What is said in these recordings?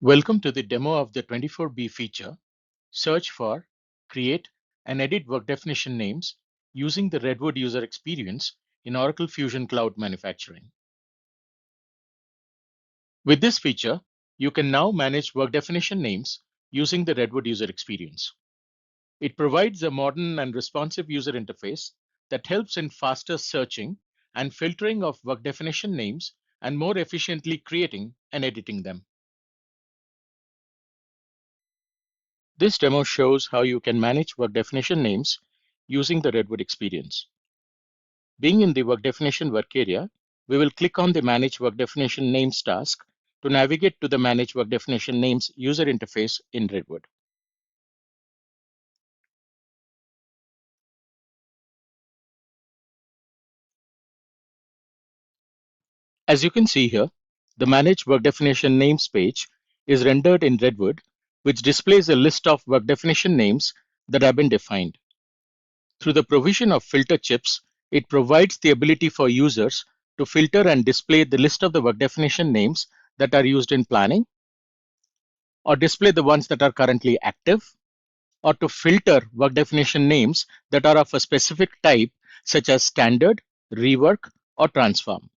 Welcome to the demo of the 24B feature, Search for, Create, and Edit Work Definition Names using the Redwood user experience in Oracle Fusion Cloud Manufacturing. With this feature, you can now manage work definition names using the Redwood user experience. It provides a modern and responsive user interface that helps in faster searching and filtering of work definition names and more efficiently creating and editing them. This demo shows how you can manage work definition names using the Redwood experience. Being in the work definition work area, we will click on the Manage Work Definition Names task to navigate to the Manage Work Definition Names user interface in Redwood. As you can see here, the Manage Work Definition Names page is rendered in Redwood, which displays a list of work definition names that have been defined. Through the provision of filter chips, it provides the ability for users to filter and display the list of the work definition names that are used in planning, or display the ones that are currently active, or to filter work definition names that are of a specific type, such as standard, rework, or transform.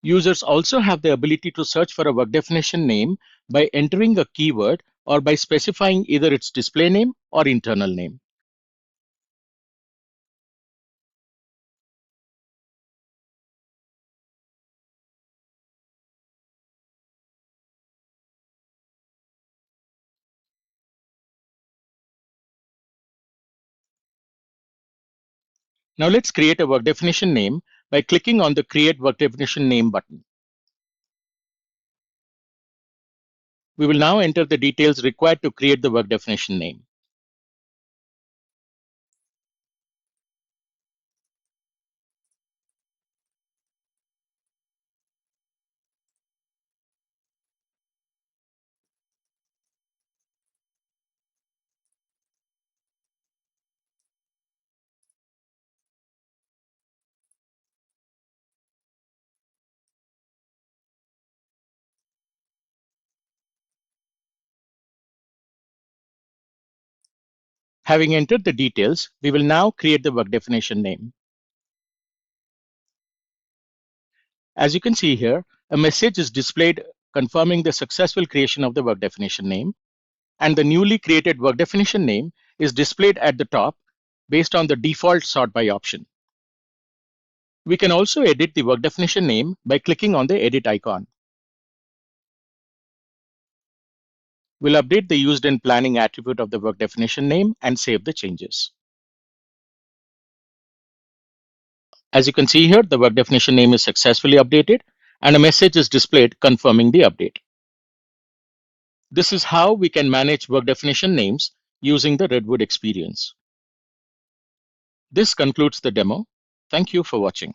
Users also have the ability to search for a work definition name by entering a keyword or by specifying either its display name or internal name. Now let's create a work definition name by clicking on the Create Work Definition Name button. We will now enter the details required to create the work definition name. Having entered the details, we will now create the work definition name. As you can see here, a message is displayed confirming the successful creation of the work definition name, and the newly created work definition name is displayed at the top based on the default sort by option. We can also edit the work definition name by clicking on the edit icon. We'll update the used in planning attribute of the work definition name and save the changes. As you can see here, the work definition name is successfully updated and a message is displayed confirming the update. This is how we can manage work definition names using the Redwood experience. This concludes the demo. Thank you for watching.